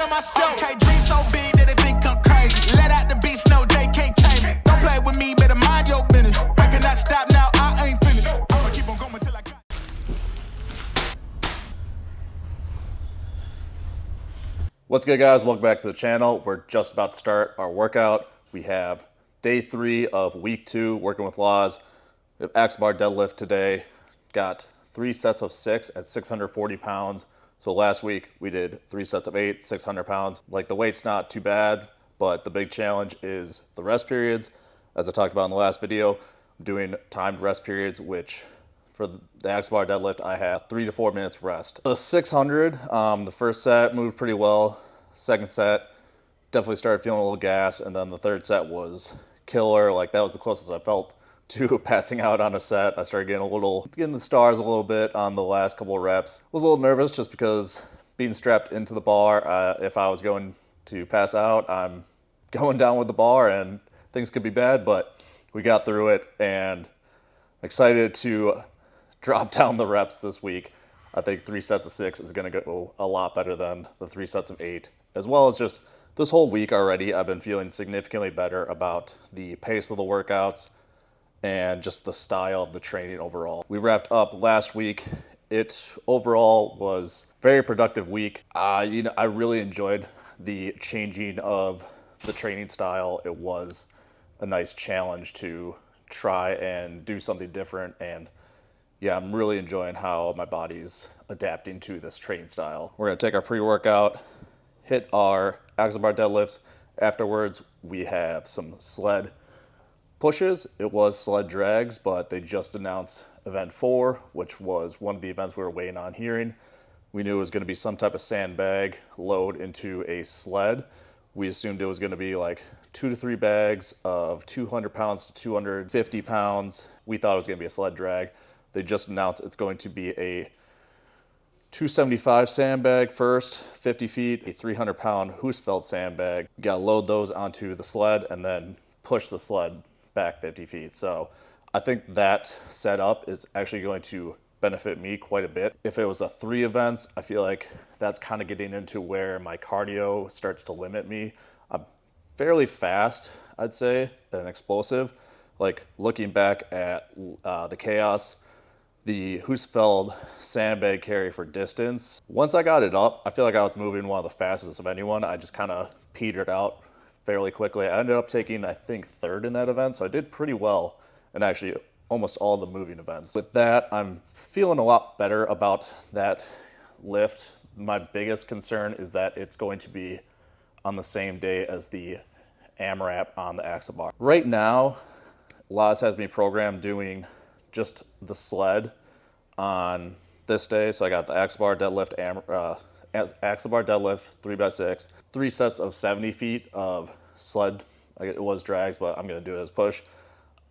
on myself. Okay, dream so big that they think I'm crazy. Let out the beast, no, they can't tame me. Don't play with me, better mind your business. I cannot stop now, I ain't finished. I'ma keep on going till I got. What's good, guys? Welcome back to the channel. We're just about to start our workout. We have day 3 of week 2 working with Laws. We have axe bar deadlift today. Got 3 sets of 6 at 640 pounds. So last week we did 3 sets of 8, 600 pounds. Like, the weight's not too bad, but the big challenge is the rest periods. As I talked about in the last video, I'm doing timed rest periods, which for the axe bar deadlift, I have 3 to 4 minutes rest. The 600, the first set moved pretty well. Second set, definitely started feeling a little gas. And then the third set was killer. Like, that was the closest I felt to passing out on a set. I started getting the stars a little bit on the last couple of reps. Was a little nervous just because being strapped into the bar, if I was going to pass out, I'm going down with the bar and things could be bad, but we got through it and I'm excited to drop down the reps this week. I think 3 sets of 6 is going to go a lot better than the 3 sets of 8, as well as just this whole week already. I've been feeling significantly better about the pace of the workouts and just the style of the training overall. We wrapped up last week. It overall was a very productive week. I really enjoyed the changing of the training style. It was a nice challenge to try and do something different, and yeah, I'm really enjoying how my body's adapting to this training style. We're gonna take our pre-workout, hit our axe bar deadlifts. Afterwards, we have some sled pushes. It was sled drags, but they just announced event 4, which was one of the events we were waiting on hearing. We knew it was gonna be some type of sandbag load into a sled. We assumed it was gonna be like 2 to 3 bags of 200 pounds to 250 pounds. We thought it was gonna be a sled drag. They just announced it's going to be a 275 sandbag first, 50 feet, a 300-pound Husfeld sandbag. You gotta load those onto the sled and then push the sled back 50 feet. So I think that setup is actually going to benefit me quite a bit. If it was a 3 events, I feel like that's kind of getting into where my cardio starts to limit me. I'm fairly fast, I'd say, and explosive. Like, looking back at the chaos, the Husfeld sandbag carry for distance, once I got it up, I feel like I was moving one of the fastest of anyone. I just kind of petered out fairly quickly. I ended up taking, I think, 3rd in that event, so I did pretty well in actually almost all the moving events. With that, I'm feeling a lot better about that lift. My biggest concern is that it's going to be on the same day as the AMRAP on the axe bar. Right now, Laz has me programmed doing just the sled on this day. So I got the axe bar deadlift, axe bar deadlift 3x6, 3 sets of 70 feet of sled. It was drags, but I'm gonna do it as push.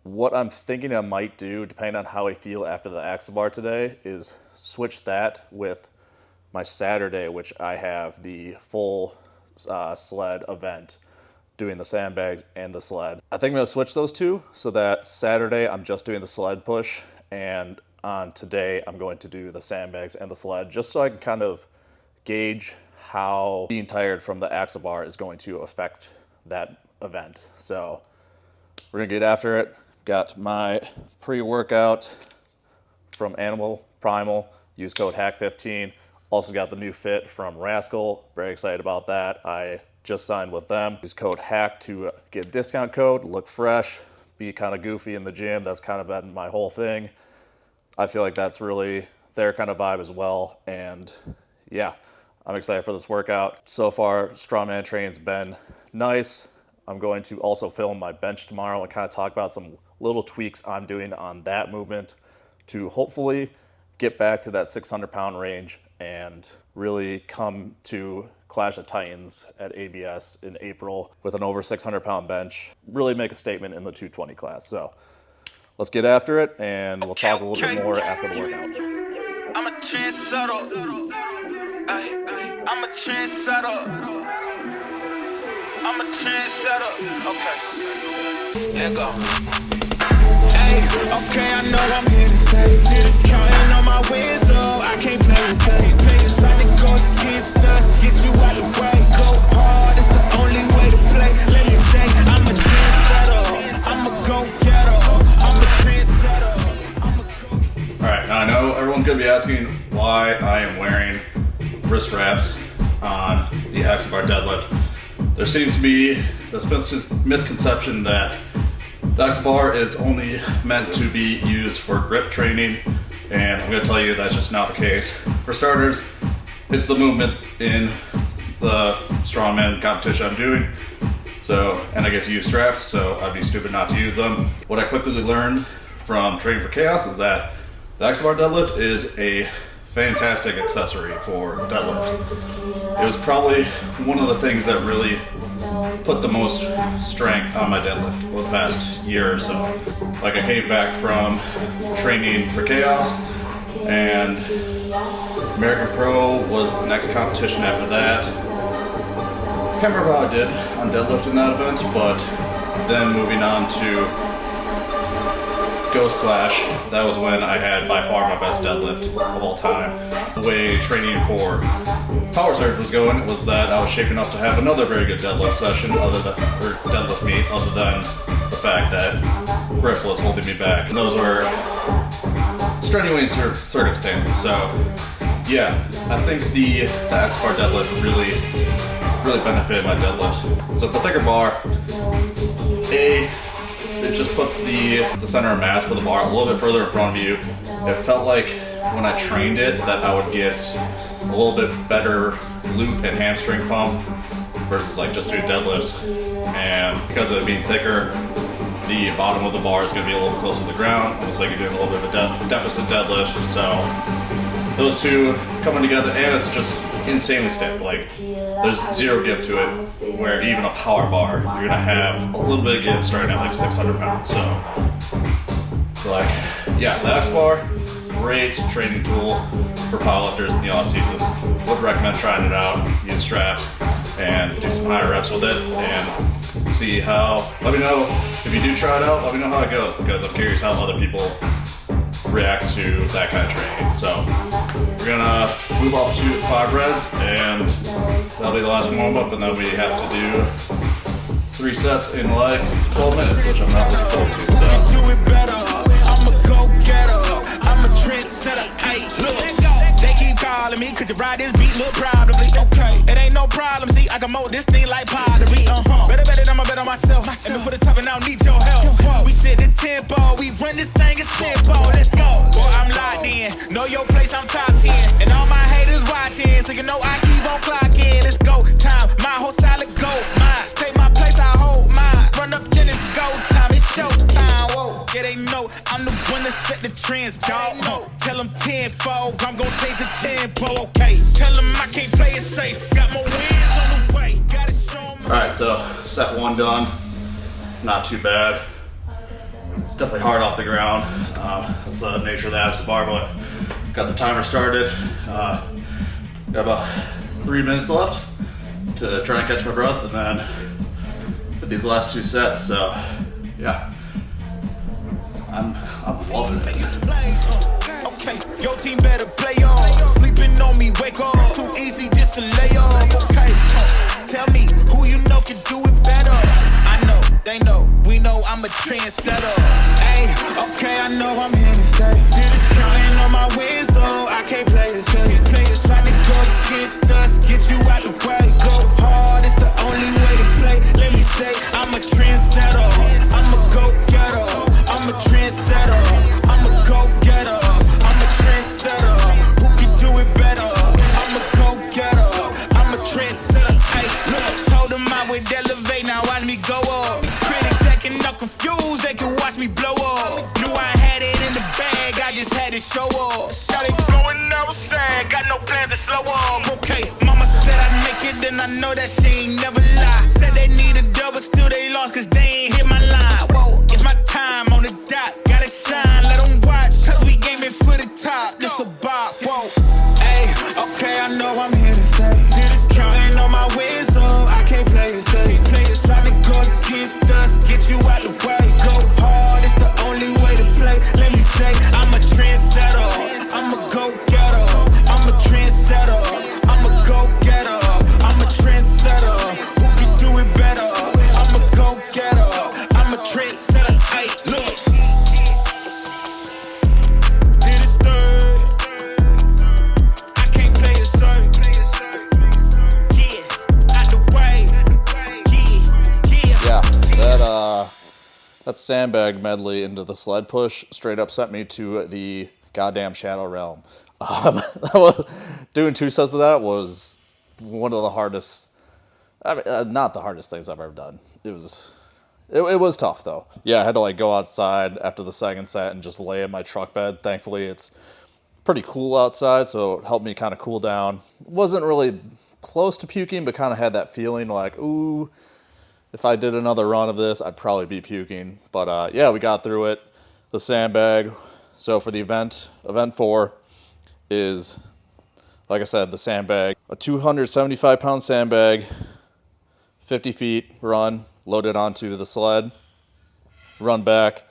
What I'm thinking I might do, depending on how I feel after the axe bar today, is switch that with my Saturday, which I have the full sled event, doing the sandbags and the sled. I think I'm gonna switch those two so that Saturday I'm just doing the sled push, and on today I'm going to do the sandbags and the sled, just so I can kind of gauge how being tired from the axe bar is going to affect that event. So we're gonna get after it. Got my pre-workout from Animal Primal. Use code HAACK15. Also got the new fit from Rascal. Very excited about that. I just signed with them. Use code HAACK to get a discount code, look fresh, be kind of goofy in the gym. That's kind of been my whole thing. I feel like that's really their kind of vibe as well. And yeah, I'm excited for this workout. So far, Strongman training's been nice. I'm going to also film my bench tomorrow and kind of talk about some little tweaks I'm doing on that movement to hopefully get back to that 600-pound range and really come to Clash of Titans at ABS in April with an over 600-pound bench. Really make a statement in the 220 class. So let's get after it, and we'll talk a little bit more after the workout. I'm a trendsetter. I'm a trendsetter. I'm a trendsetter. Okay. Here go. Hey, okay, I know I'm here to stay. Counting on my wins, so I can't play it safe. Trying to go against us, get you out of the way. Go why I am wearing wrist wraps on the Accessory deadlift. There seems to be this misconception that the X bar is only meant to be used for grip training, and I'm going to tell you that's just not the case. For starters, it's the movement in the strongman competition I'm doing. So, and I get to use straps, so I'd be stupid not to use them. What I quickly learned from training for chaos is that the Accessory deadlift is a fantastic accessory for deadlift. It was probably one of the things that really put the most strength on my deadlift over the past year or so. Like, I came back from training for chaos, and American Pro was the next competition after that. Can't remember how I did on deadlift in that event, but then moving on to Ghost Clash, that was when I had by far my best deadlift of all time. The way training for Power Surge was going was that I was shaping up to have another very good deadlift session, or deadlift meet, other than the fact that grip was holding me back. And those were strenuating circumstances. So yeah, I think the X-bar deadlift really benefited my deadlift. So it's a thicker bar. It just puts the center of mass for the bar a little bit further in front of you. It felt like when I trained it that I would get a little bit better glute and hamstring pump versus like just doing deadlifts. And because of it being thicker, the bottom of the bar is going to be a little closer to the ground, almost like you're doing a little bit of a deficit deadlift. So those two coming together, and it's just insanely stiff. Like, there's zero give to it, where even a power bar, you're gonna have a little bit of give starting at like 600 pounds. So like, yeah, the X bar, great training tool for powerlifters in the off season. Would recommend trying it out, use straps, and do some higher reps with it, and see how. Let me know if you do try it out. Let me know how it goes, because I'm curious how other people react to that kind of training. So we're gonna move up to 5 reps, and that'll be the last warm up, and then we have to do 3 sets in like 12 minutes, which I'm not looking forward to. So Do it better. I'm a go-getter. I'm a trendsetter. Ay, look. They keep calling me, could you ride this beat? Look, probably. Okay. It ain't no problem. See, I can mold this thing like pottery. Better bet it, I'ma bet on myself. And before the top, and I don't need your help. We set the tempo. We run this thing as simple. Let's go. Boy, I'm locked in. Know your place, I'm top 10. And all my haters watching, so you know I keep on clocking. It's go time. My whole style of go. Mine. Take my place, I hold mine. Run up, then it's go time. It's show time. Whoa. Yeah, they know I'm the one that set the trends, dog. Tell them tenfold, I'm gon' change the tempo. Okay. Tell them I can't play it safe. Got more wins on the way. Gotta show them. alright, so set 1 done. Not too bad. It's definitely hard off the ground. That's the nature of the Accessory bar, but got the timer started. Got about 3 minutes left to try and catch my breath, and then hit these last 2 sets. So yeah, I'm loving it. Okay, your team better play off. Sleeping on me, wake up. Too easy just to lay off. Okay, tell me who you know can do it better. I know, they know, we know I'm a trendsetter. Hey, okay, I know I'm here to stay. Counting on my wins, so I can't play it safe. Trying to go against us, get you out the way. Go hard, it's the only way to play. Let me say, I'm a trendsetter. I'm a go-getter. I'm a trendsetter. I'm a go-getter. I'm a trendsetter. Who can do it better? I'm a go-getter. I'm a trendsetter. Hey, look, told them I would elevate, now watch me go up. Critics acting up confused, they can watch me blow up. Knew I had it in the bag, I just had to show up. Shawty blowing never sad, got no plans to slow up. Okay, mama said I'd make it, then I know that she ain't never lie. Said they need a double, still they lost, cause they ain't hit my line. Whoa, it's my time on the dot, gotta shine, let them watch, cause we gaming for the top, this a bop, whoa. Hey, okay, I know I'm here to stay. Counting on my wins, so I can't play it safe. Trying to go against us, get you out the way. Go hard, it's the only way to play. Let me say, I'm a trendsetter. I'm a go-getter. I'm a trendsetter. I'm a go-getter. I'm a trendsetter. Who can do it better? I'm a go-getter. I'm a trendsetter. That sandbag medley into the sled push straight up sent me to the goddamn shadow realm. Doing 2 sets of that was one of the hardest, I mean, not the hardest things I've ever done. It was tough though. Yeah, I had to like go outside after the second set and just lay in my truck bed. Thankfully, it's pretty cool outside, so it helped me kind of cool down. Wasn't really close to puking, but kind of had that feeling like, ooh, if I did another run of this, I'd probably be puking. But yeah, we got through it. The sandbag. So for the event 4 is, like I said, the sandbag. A 275-pound sandbag, 50 feet run, loaded onto the sled, run back,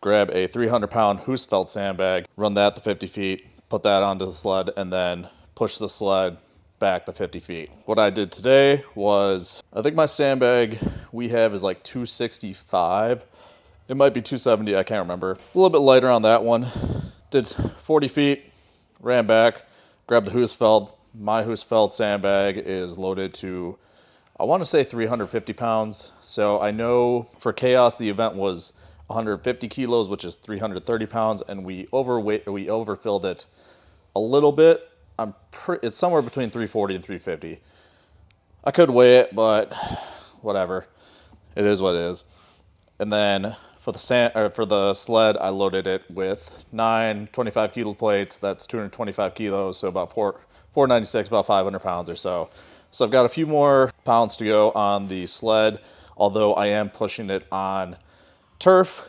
grab a 300-pound Husfeld sandbag, run that the 50 feet, put that onto the sled, and then push the sled back the 50 feet. What I did today was, I think my sandbag we have is like 265. It might be 270, I can't remember. A little bit lighter on that one. Did 40 feet, ran back, grabbed the Husfeld. My Husfeld sandbag is loaded to, I want to say 350 pounds. So I know for Chaos, the event was 150 kilos, which is 330 pounds, and we overfilled it a little bit. It's somewhere between 340 and 350. I could weigh it, but whatever. It is what it is. And then for the sled, I loaded it with 9 25 kilo plates. That's 225 kilos, so about 496, about 500 pounds or so. So I've got a few more pounds to go on the sled, although I am pushing it on turf.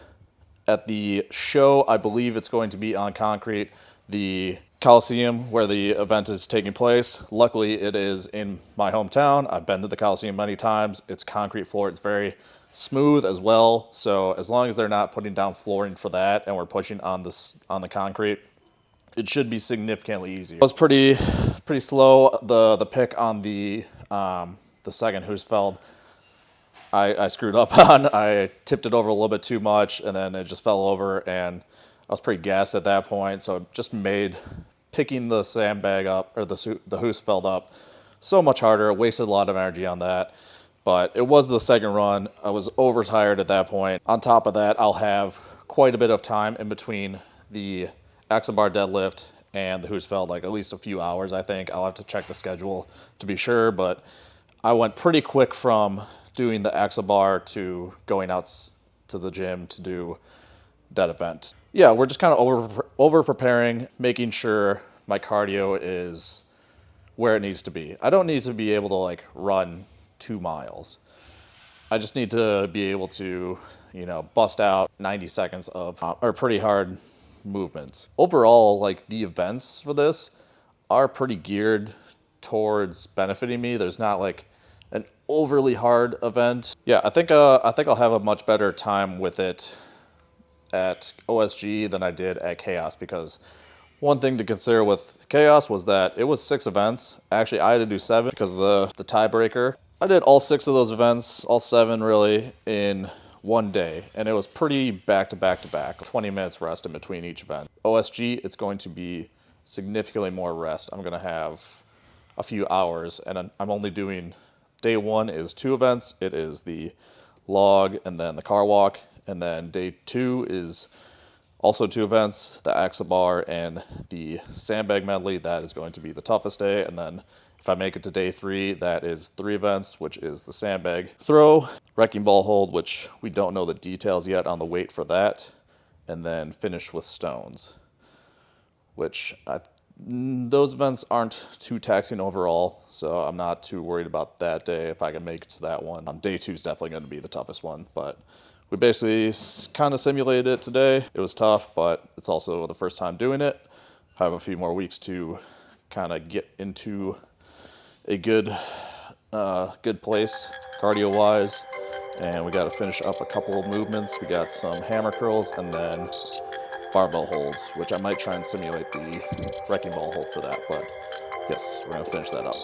At the show, I believe it's going to be on concrete. The Coliseum where the event is taking place, luckily it is in my hometown. I've been to the Coliseum many times. It's concrete floor. It's very smooth as well. So as long as they're not putting down flooring for that and we're pushing on the concrete, it should be significantly easier. It was pretty slow. The pick on the second Husfeld, I screwed up on. I tipped it over a little bit too much, and then it just fell over, and I was pretty gassed at that point. So it just made picking the sandbag up, or the Husfeld up, so much harder. I wasted a lot of energy on that. But it was the second run. I was overtired at that point. On top of that, I'll have quite a bit of time in between the axle bar deadlift and the Husfeld, like at least a few hours, I think. I'll have to check the schedule to be sure, but I went pretty quick from doing the axle bar to going out to the gym to do that event. Yeah, we're just kind of over preparing, making sure my cardio is where it needs to be. I don't need to be able to like run 2 miles. I just need to be able to, bust out 90 seconds of or pretty hard movements. Overall, like the events for this are pretty geared towards benefiting me. There's not like an overly hard event. Yeah, I think I'll have a much better time with it at OSG than I did at Chaos, because one thing to consider with Chaos was that it was 6 events. Actually, I had to do 7 because of the tiebreaker. I did all 6 of those events, all 7 really, in one day, and it was pretty back to back to back, 20 minutes rest in between each event. OSG, it's going to be significantly more rest. I'm going to have a few hours, and I'm only doing, day 1 is 2 events. It is the log and then the car walk, and then day 2 is also 2 events, the axle bar and the sandbag medley. That is going to be the toughest day, and then if I make it to day 3, that is 3 events, which is the sandbag throw, wrecking ball hold, which we don't know the details yet on the weight for that, and then finish with stones, which those events aren't too taxing overall, so I'm not too worried about that day if I can make it to that one. Day 2 is definitely going to be the toughest one, but we basically kind of simulated it today. It was tough, but it's also the first time doing it. I have a few more weeks to kind of get into a good place cardio-wise, and we got to finish up a couple of movements. We got some hammer curls and then barbell holds, which I might try and simulate the wrecking ball hold for that, but yes, we're going to finish that up.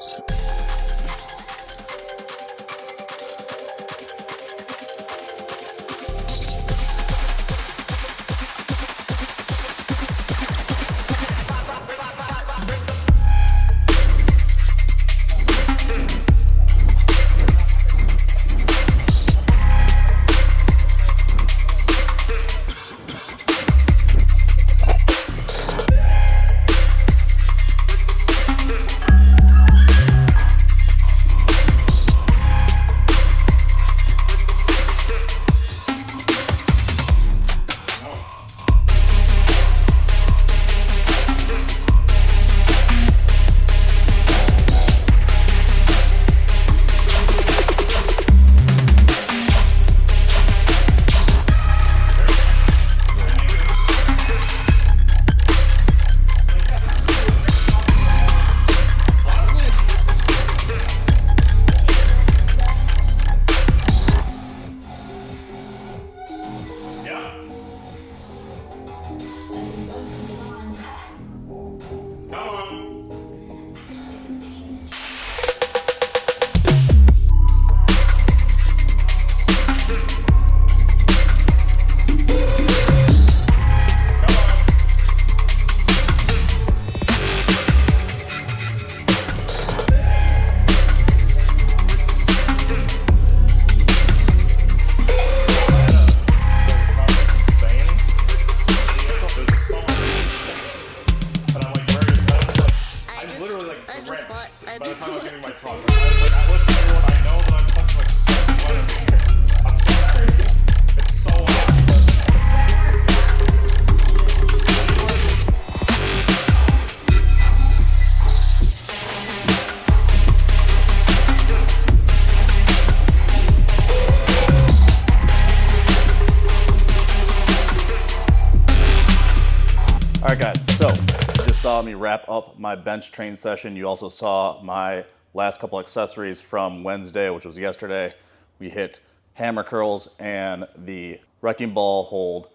saw me wrap up my bench train session. You also saw my last couple accessories from Wednesday, which was yesterday. We hit hammer curls and the wrecking ball hold,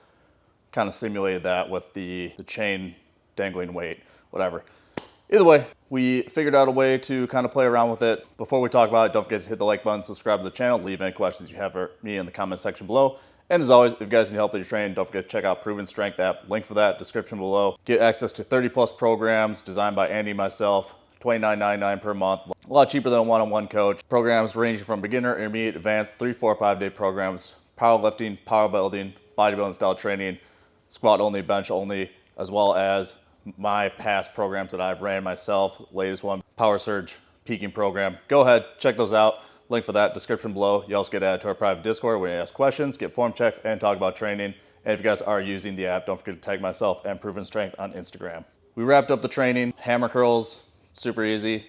kind of simulated that with the chain dangling weight, whatever. Either way, we figured out a way to kind of play around with it. Before we talk about it, don't forget to hit the like button, subscribe to the channel, leave any questions you have for me in the comment section below. And as always, if you guys need help with your training, don't forget to check out Proven Strength app. Link for that, description below. Get access to 30 plus programs designed by Andy and myself, $29.99 per month. A lot cheaper than a one-on-one coach. Programs ranging from beginner, intermediate, advanced, 3, 4, 5 day programs, powerlifting, power building, bodybuilding style training, squat only, bench only, as well as my past programs that I've ran myself. Latest one, Power Surge Peaking Program. Go ahead, check those out. Link for that, description below. You also get added to our private Discord where you ask questions, get form checks, and talk about training. And if you guys are using the app, don't forget to tag myself and Proven Strength on Instagram. We wrapped up the training. Hammer curls, super easy.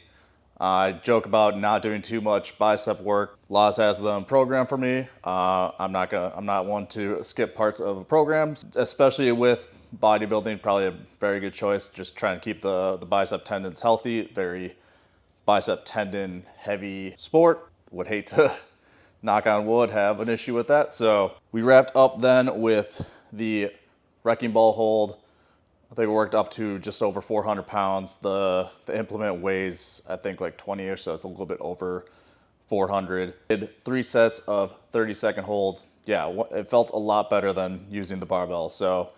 I joke about not doing too much bicep work. Laz has them programmed for me. I'm not one to skip parts of a program, especially with bodybuilding. Probably a very good choice. Just trying to keep the bicep tendons healthy. Very bicep tendon heavy sport. Would hate to, knock on wood, have an issue with that. So we wrapped up then with the wrecking ball hold. I think we worked up to just over 400 pounds. The implement weighs, I think, like 20-ish, so it's a little bit over 400. Did 3 sets of 30-second holds. Yeah, it felt a lot better than using the barbell. So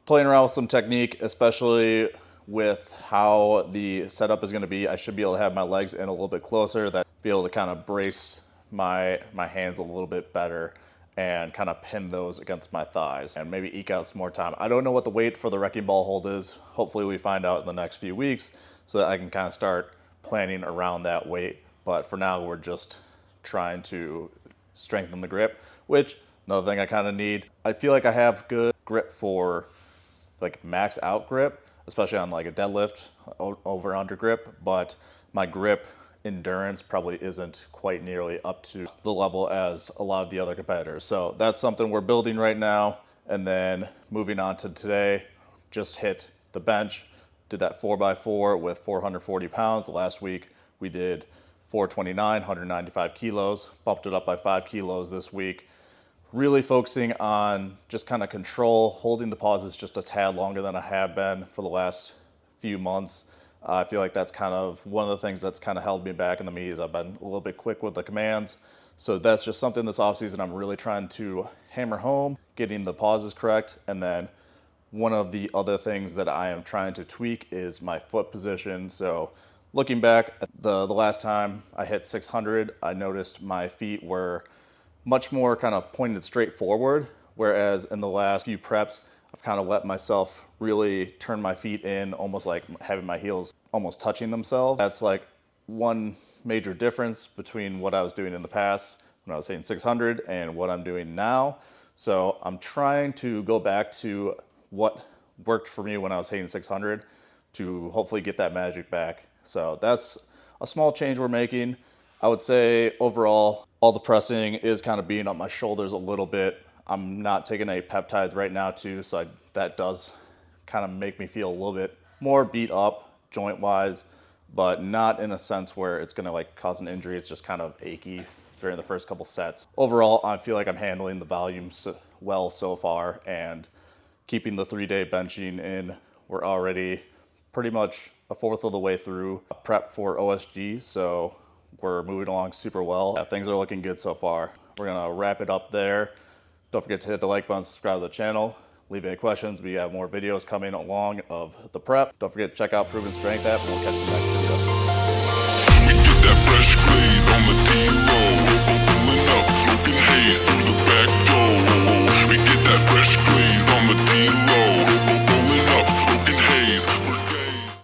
playing around with some technique, especially with how the setup is going to be, I should be able to have my legs in a little bit closer, that be able to kind of brace my hands a little bit better and kind of pin those against my thighs and maybe eke out some more time. I don't know what the weight for the wrecking ball hold is. Hopefully we find out in the next few weeks so that I can kind of start planning around that weight. But for now, we're just trying to strengthen the grip, which another thing I kind of need. I feel like I have good grip for like max out grip, especially on like a deadlift over under grip, but my grip endurance probably isn't quite nearly up to the level as a lot of the other competitors. So that's something we're building right now. And then moving on to today, just hit the bench, did that 4x4 with 440 pounds. Last week we did 429, 195 kilos, bumped it up by 5 kilos this week. Really focusing on just kind of control, holding the pauses just a tad longer than I have been for the last few months. I feel like that's kind of one of the things that's kind of held me back in the meet is I've been a little bit quick with the commands. So that's just something this offseason I'm really trying to hammer home, getting the pauses correct. And then one of the other things that I am trying to tweak is my foot position. So looking back at the last time I hit 600, I noticed my feet were much more kind of pointed straight forward, whereas in the last few preps, I've kind of let myself really turn my feet in, almost like having my heels almost touching themselves. That's like one major difference between what I was doing in the past when I was hitting 600 and what I'm doing now. So I'm trying to go back to what worked for me when I was hitting 600 to hopefully get that magic back. So that's a small change we're making. I would say overall, all the pressing is kind of being up my shoulders a little bit. I'm not taking any peptides right now too, so that does kind of make me feel a little bit more beat up joint wise, but not in a sense where it's going to like cause an injury. It's just kind of achy during the first couple sets. Overall, I feel like I'm handling the volume well so far and keeping the 3-day benching in. We're already pretty much a fourth of the way through prep for OSG, so we're moving along super well. Yeah, things are looking good so far. We're going to wrap it up there. Don't forget to hit the like button, subscribe to the channel, leave any questions. We have more videos coming along of the prep. Don't forget to check out Proven Strength app, and we'll catch you next video. We get that fresh glaze on the D-roll, pulling up, smoking haze through the back door. We get that fresh glaze on the D-roll.